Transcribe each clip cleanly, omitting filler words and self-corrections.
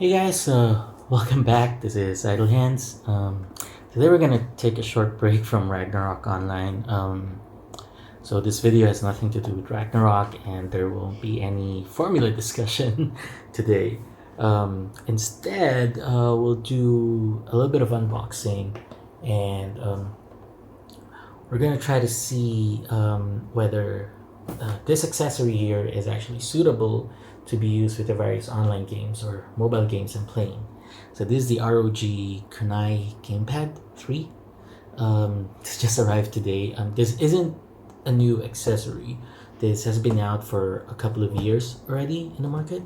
Hey guys, welcome back. This is Idle Hands. Today we're gonna take a short break from Ragnarok Online. So this video has nothing to do with Ragnarok, and there won't be any formula discussion today. Instead, we'll do a little bit of unboxing, and we're gonna try to see whether this accessory here is actually suitable to be used with the various online games or mobile games I'm playing. So this is the RoG Kunai Gamepad 3. This just arrived today. This isn't a new accessory. This has been out for a couple of years already in the market.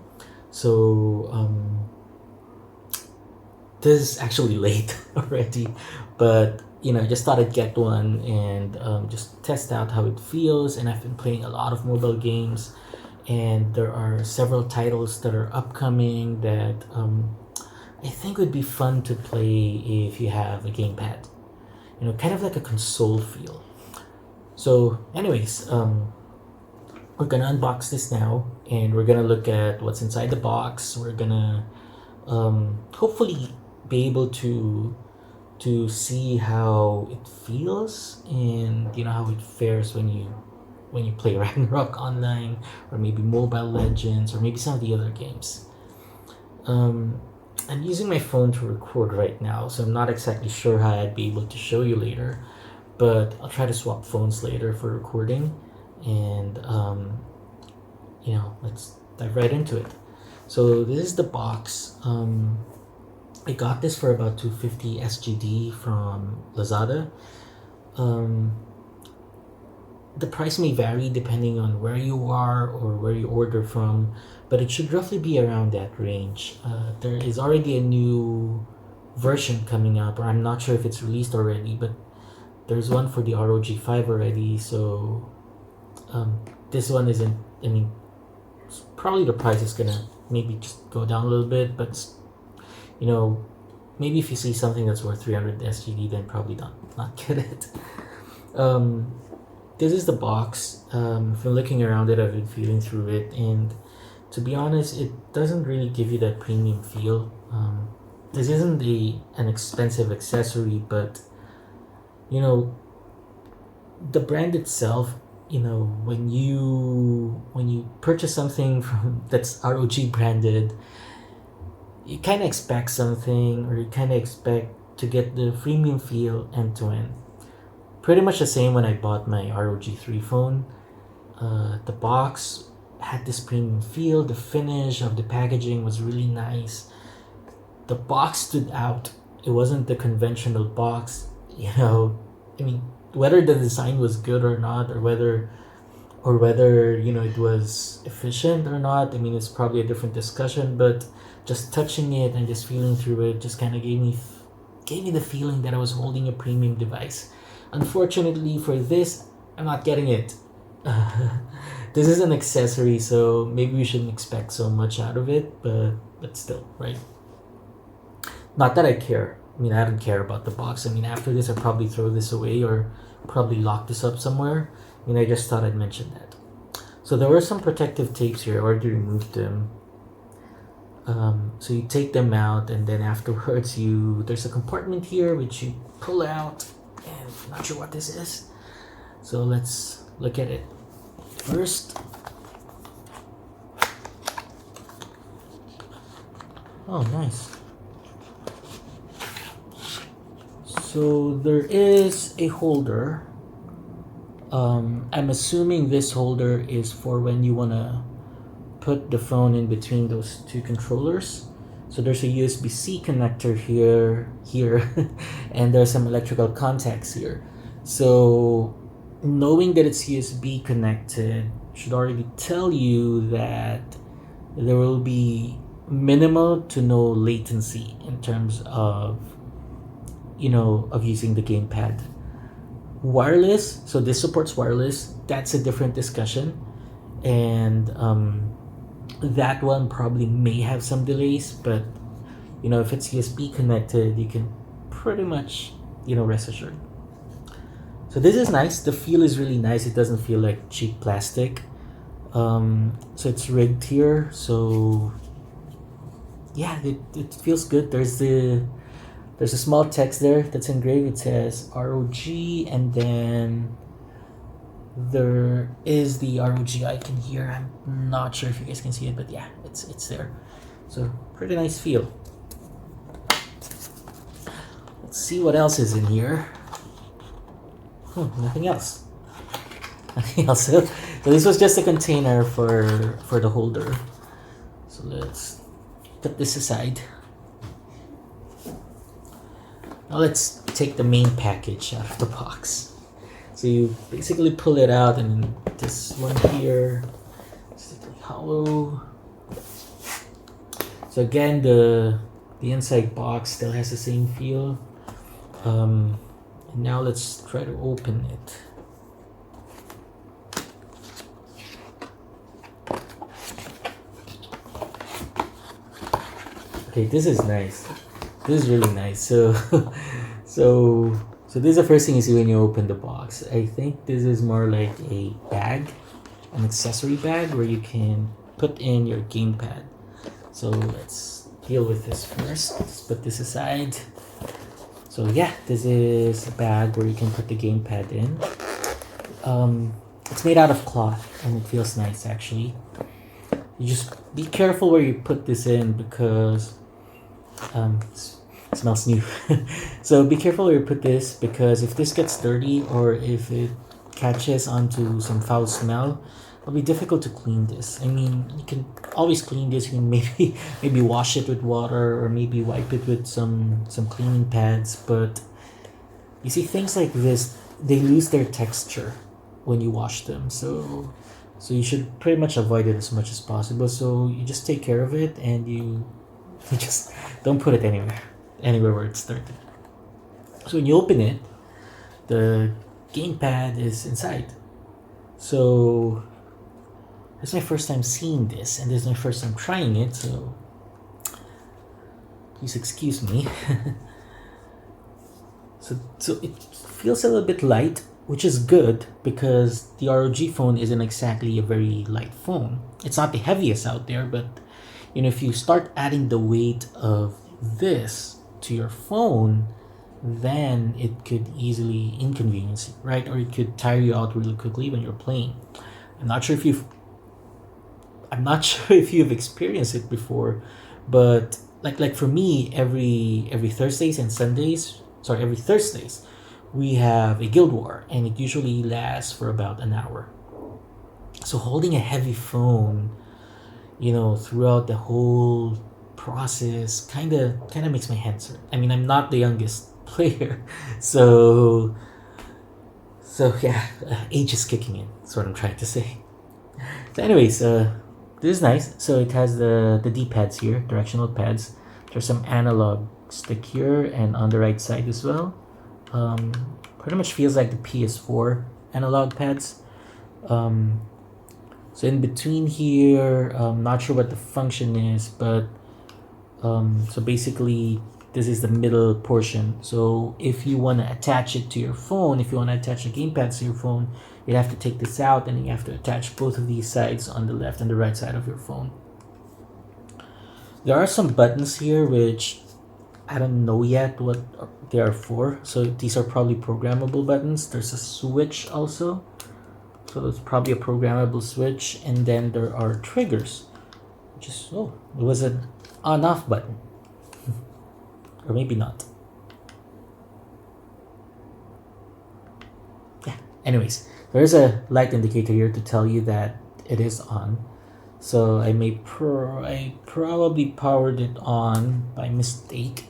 So this is actually late already, but I just thought I'd get one and just test out how it feels. And I've been playing a lot of mobile games, and there are several titles that are upcoming that I think would be fun to play if you have a gamepad. Kind of like a console feel. So anyways, we're gonna unbox this now, and we're gonna look at what's inside the box. We're gonna hopefully be able to see how it feels, and how it fares when you play Ragnarok Online, or maybe Mobile Legends, or maybe some of the other games. I'm using my phone to record right now, so I'm not exactly sure how I'd be able to show you later, but I'll try to swap phones later for recording. And let's dive right into it. So this is the box. I got this for about 250 SGD from Lazada. The price may vary depending on where you are or where you order from, but it should roughly be around that range. There is already a new version coming up, or I'm not sure if it's released already, but there's one for the RoG 5 already. So this one isn't, probably the price is gonna maybe just go down a little bit, but maybe if you see something that's worth 300 SGD, then probably not get it. This is the box. If you're looking around it, I've been feeling through it, and to be honest, it doesn't really give you that premium feel. This isn't an expensive accessory, but the brand itself, when you purchase something that's RoG branded, you kind of expect something, or you kind of expect to get the freemium feel end to end. Pretty much the same when I bought my RoG 3 phone. The box had this premium feel. The finish of the packaging was really nice. The box stood out. It wasn't the conventional box. Whether the design was good or not, or whether it was efficient or not, it's probably a different discussion. But just touching it and just feeling through it just kind of gave me the feeling that I was holding a premium device. Unfortunately for this, I'm not getting it. This is an accessory, so maybe we shouldn't expect so much out of it, but still, right? Not that I care. I don't care about the box. After this, I'll probably throw this away or probably lock this up somewhere. I just thought I'd mention that. So there were some protective tapes here. I already removed them. So you take them out, and then afterwards there's a compartment here which you pull out, and I'm not sure what this is. So let's look at it. First, oh nice. So there is a holder. I'm assuming this holder is for when you want to put the phone in between those two controllers. So there's a USB-C connector here, and there's some electrical contacts here. So knowing that it's USB connected should already tell you that there will be minimal to no latency in terms of using the gamepad. Wireless, so this supports wireless. That's a different discussion, and that one probably may have some delays, but if it's USB connected, you can pretty much rest assured. So this is nice. The feel is really nice. It doesn't feel like cheap plastic. So it's rigged here, so yeah, it feels good. There's a small text there that's engraved. It says ROG, and then there is the ROG icon here. I'm not sure if you guys can see it, but yeah, it's there. So pretty nice feel. Let's see what else is in here. Nothing else. Nothing else. So this was just a container for the holder. So let's put this aside. Now let's take the main package out of the box. So you basically pull it out, and this one here is hollow. So again, the inside box still has the same feel. And now let's try to open it. Okay, this is nice. This is really nice. So this is the first thing you see when you open the box. I think this is more like a bag, an accessory bag where you can put in your gamepad. So let's deal with this first. Let's put this aside. So yeah, this is a bag where you can put the gamepad in. It's made out of cloth and it feels nice actually. You just be careful where you put this in because it smells new. So be careful where you put this, because if this gets dirty or if it catches onto some foul smell, it'll be difficult to clean this. I mean, you can always clean this. You can maybe wash it with water or maybe wipe it with some cleaning pads. But you see, things like this, they lose their texture when you wash them. So you should pretty much avoid it as much as possible. So you just take care of it, and you just don't put it anywhere where it's dirty. So when you open it, the gamepad is inside. So this is my first time seeing this, and this is my first time trying it, so please excuse me. So it feels a little bit light, which is good because the ROG phone isn't exactly a very light phone. It's not the heaviest out there, but you know, if you start adding the weight of this to your phone, then it could easily inconvenience you, right? Or it could tire you out really quickly when you're playing. I'm not sure if you've experienced it before, but like for me, every Thursdays, we have a guild war, and it usually lasts for about an hour. So holding a heavy phone, you know, throughout the whole process kind of makes my hands hurt. I mean, I'm not the youngest player, so yeah, age is kicking in. That's what I'm trying to say. So anyways, this is nice. So it has the D-pads here, directional pads. There's some analog stick here and on the right side as well. Pretty much feels like the PS4 analog pads. So in between here, not sure what the function is, but so basically this is the middle portion. So if you want to attach it to your phone, if you want to attach the gamepad to your phone, you have to take this out, and you have to attach both of these sides on the left and the right side of your phone. There are some buttons here which I don't know yet what they are for. So these are probably programmable buttons. There's a switch also. So it's probably a programmable switch. And then there are triggers. It was an on-off button. Or maybe not. Yeah, anyways. There's a light indicator here to tell you that it is on. So I probably powered it on by mistake,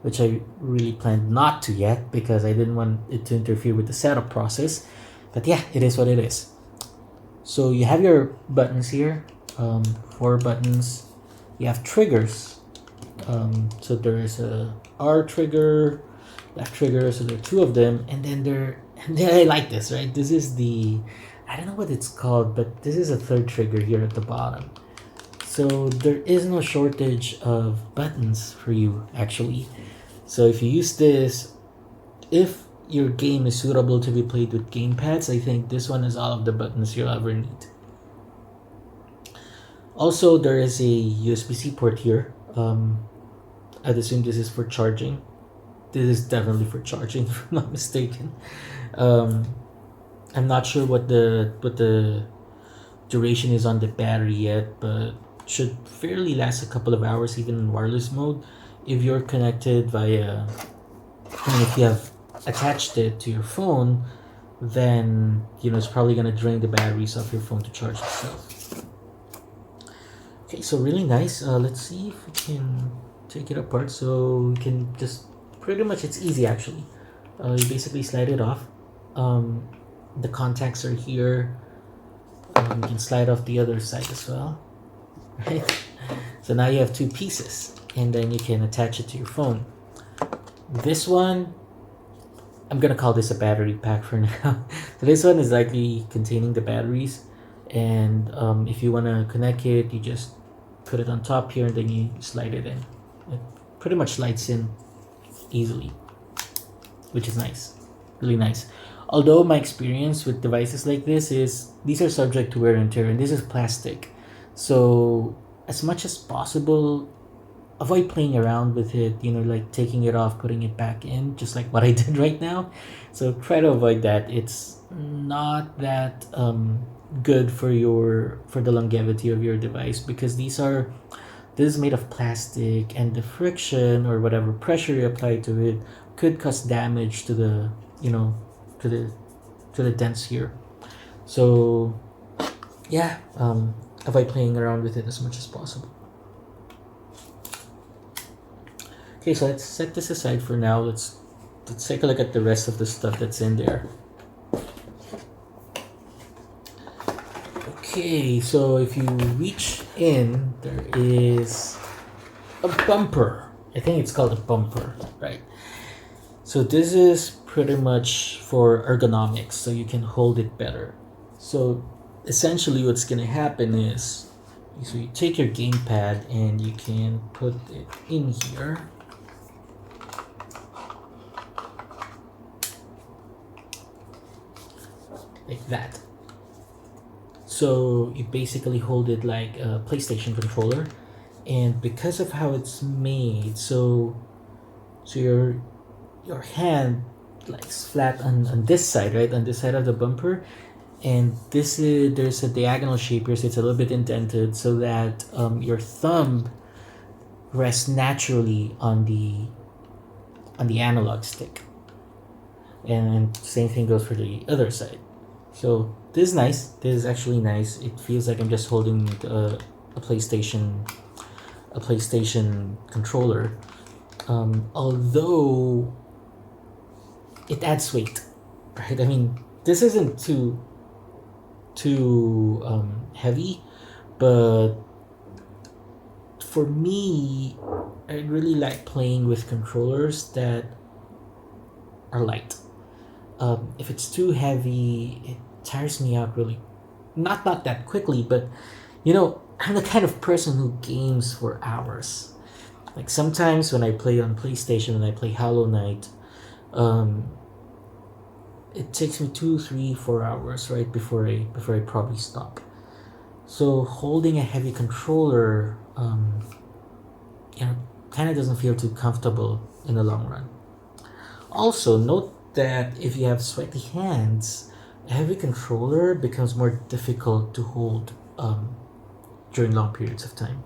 which I really planned not to yet because I didn't want it to interfere with the setup process. But yeah, it is what it is. So you have your buttons here, 4 buttons. You have triggers. So there is a R trigger, left trigger, so there are 2 of them, and then I like this, right? This is I don't know what it's called, but this is a 3rd trigger here at the bottom. So there is no shortage of buttons for you actually. So if you use this, if your game is suitable to be played with gamepads, I think this one is all of the buttons you'll ever need. Also, there is a USB-C port here. I'd assume this is for charging. This is definitely for charging, if I'm not mistaken. I'm not sure what the duration is on the battery yet, but should fairly last a couple of hours even in wireless mode if you're connected via, I mean, if you have attached it to your phone, then it's probably gonna drain the batteries of your phone to charge itself. Okay, so really nice. Let's see if we can take it apart. So we can just pretty much, it's easy actually. You basically slide it off. The contacts are here. You can slide off the other side as well, right? So now you have two pieces, and then you can attach it to your phone. This one, I'm gonna call this a battery pack for now. So this one is likely containing the batteries, and if you want to connect it, you just put it on top here and then you slide it in. It pretty much slides in easily, which is nice, really nice. Although my experience with devices like this is these are subject to wear and tear, and this is plastic, so as much as possible avoid playing around with it, like taking it off, putting it back in, just like what I did right now. So try to avoid that. It's not that good for the longevity of your device, because this is made of plastic, and the friction or whatever pressure you apply to it could cause damage to the to the dents here. So yeah, avoid playing around with it as much as possible. Okay, so let's set this aside for now. Let's take a look at the rest of the stuff that's in there. Okay, so if you reach in, there is a bumper. I think it's called a bumper, right? So this is pretty much for ergonomics, so you can hold it better. So essentially what's going to happen is, so you take your gamepad and you can put it in here. Like that. So you basically hold it like a PlayStation controller, and because of how it's made, so your hand lies flat on this side, right, on this side of the bumper, and there's a diagonal shape here, so it's a little bit indented, so that your thumb rests naturally on the analog stick, and same thing goes for the other side. So this is nice. This is actually nice. It feels like I'm just holding a PlayStation controller. Although it adds weight, right? I mean, this isn't too heavy, but for me, I really like playing with controllers that are light. If it's too heavy, it tires me out really, not that quickly, but I'm the kind of person who games for hours. Like sometimes when I play on PlayStation, when I play Hollow Knight, it takes me 2, 3, 4 hours, right, before I probably stop. So holding a heavy controller, kind of doesn't feel too comfortable in the long run. Also, note that if you have sweaty hands, a heavy controller becomes more difficult to hold during long periods of time.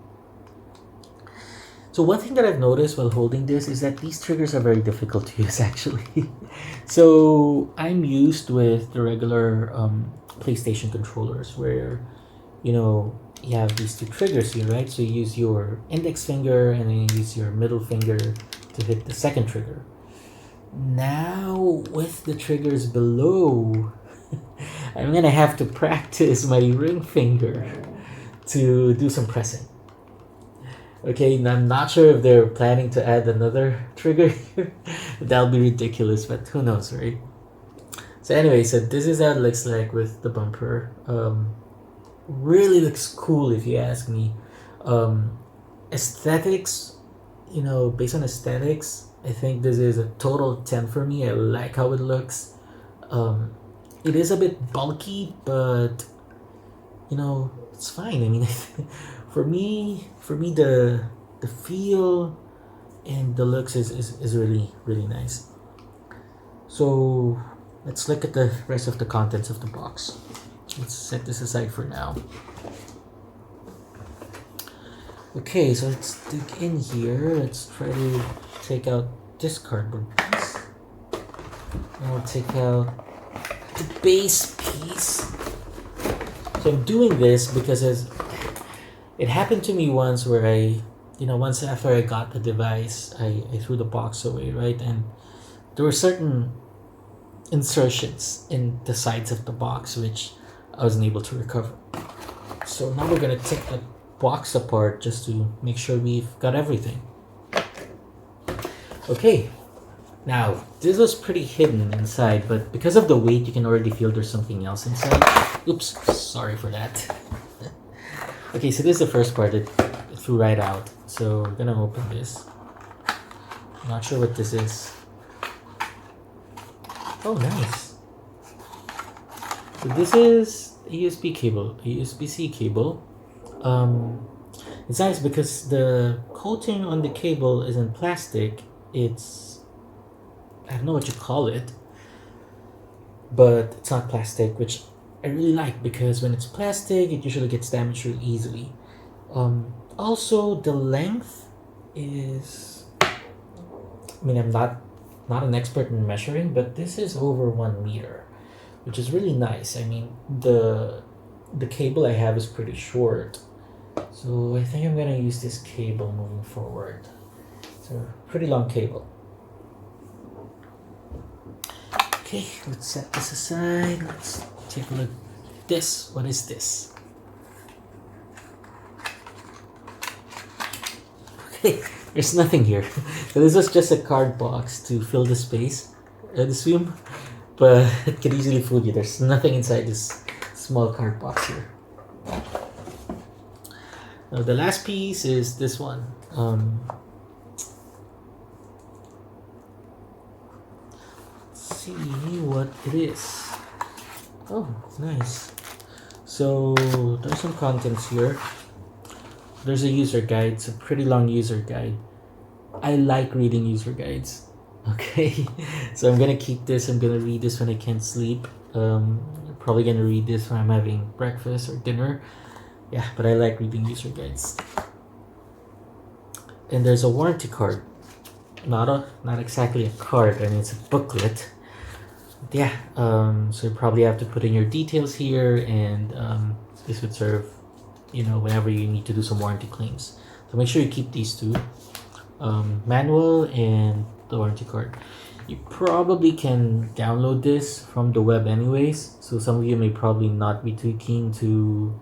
So one thing that I've noticed while holding this is that these triggers are very difficult to use actually. So I'm used with the regular PlayStation controllers where you have these two triggers here, right? So you use your index finger and then you use your middle finger to hit the second trigger. Now with the triggers below, I'm gonna have to practice my ring finger to do some pressing. Okay, and I'm not sure if they're planning to add another trigger here. That'll be ridiculous, but who knows, right? So anyway, so this is how it looks like with the bumper. Really looks cool if you ask me. Aesthetics, based on aesthetics, I think this is a total 10 for me. I like how it looks. It is a bit bulky, but it's fine. I mean, for me the feel and the looks is really, really nice. So let's look at the rest of the contents of the box. Let's set this aside for now. Okay, so let's dig in here. Let's try to take out this cardboard piece. And we'll take out the base piece. So I'm doing this because it happened to me once where once after I got the device, I threw the box away, right? And there were certain insertions in the sides of the box which I wasn't able to recover. So now we're gonna take the box apart just to make sure we've got everything. Okay, now this was pretty hidden inside, but because of the weight you can already feel there's something else inside. Oops, sorry for that. Okay, so this is the first part. It flew right out. So we're gonna open this. I'm not sure what this is. Oh, nice. So this is a USB cable, a USB-C cable. It's nice because the coating on the cable isn't plastic. It's, I don't know what you call it, but it's not plastic, which I really like because when it's plastic, it usually gets damaged really easily. Also, the length is, I mean, I'm not an expert in measuring, but this is over 1 meter, which is really nice. I mean, the cable I have is pretty short, so I think I'm gonna use this cable moving forward. It's a pretty long cable. Okay, let's set this aside. Let's take a look at this. What is this? Okay, there's nothing here. So this was just a card box to fill the space, I assume, but it could easily fool you. There's nothing inside this small card box here. Now the last piece is this one. Let's see what it is. Oh, nice. So there's some contents here. There's a user guide. It's a pretty long user guide. I like reading user guides. Okay, so I'm gonna keep this. I'm gonna read this when I can't sleep. Probably gonna read this when I'm having breakfast or dinner. Yeah, but I like reading user guides. And there's a warranty card. Not exactly a card. I mean, it's a booklet. Yeah. So you probably have to put in your details here, and this would serve, whenever you need to do some warranty claims. So make sure you keep these two, manual and the warranty card. You probably can download this from the web anyways, so some of you may probably not be too keen to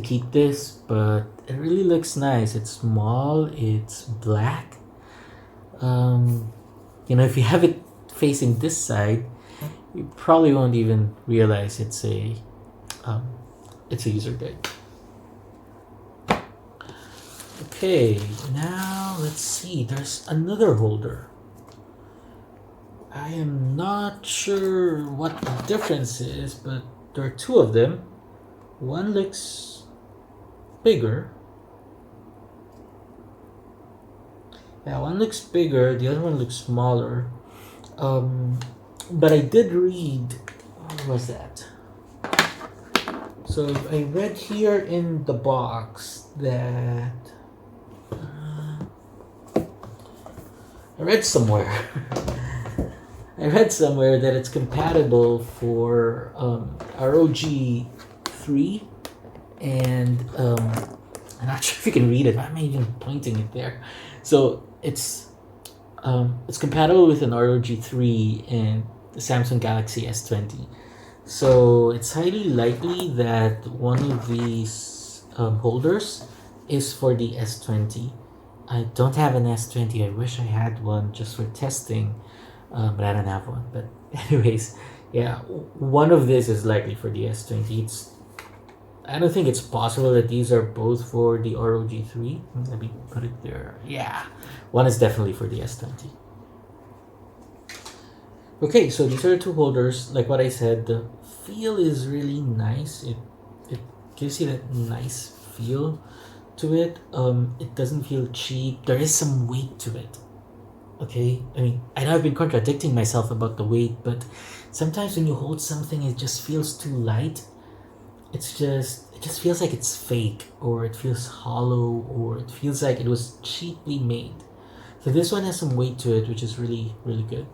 keep this, but it really looks nice. It's small, it's black. If you have it facing this side, you probably won't even realize it's a user guide. Okay, now let's see. There's another holder. I am not sure what the difference is, but there are two of them. One looks bigger. Yeah, one looks bigger, the other one looks smaller. But I did read, what was that? So I read here in the box that I read somewhere that it's compatible for RoG 3 and I'm not sure if you can read it. I'm even pointing it there. So it's compatible with an RoG 3 and the Samsung Galaxy S20. So it's highly likely that one of these holders is for the S20. I don't have an S20. I wish I had one just for testing, but I don't have one. But anyways, yeah, one of this is likely for the S20. I don't think it's possible that these are both for the RoG 3. Let me put it there. Yeah, one is definitely for the S20. Okay, so these are two holders. Like what I said, the feel is really nice. It gives you that nice feel to to it. It doesn't feel cheap. There is some weight to it. Okay, I mean, I know I've been contradicting myself about the weight, but sometimes when you hold something, it just feels too light. It just feels like it's fake, or it feels hollow, or it feels like it was cheaply made. So this one has some weight to it, which is really, really good.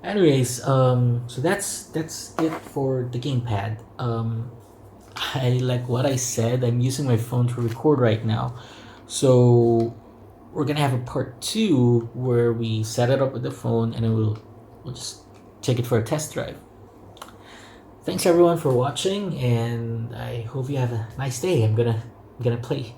Anyways, so that's it for the gamepad. I like what I said. I'm using my phone to record right now, so we're gonna have a part 2 where we set it up with the phone, and then we'll just take it for a test drive. Thanks everyone for watching, and I hope you have a nice day. I'm gonna play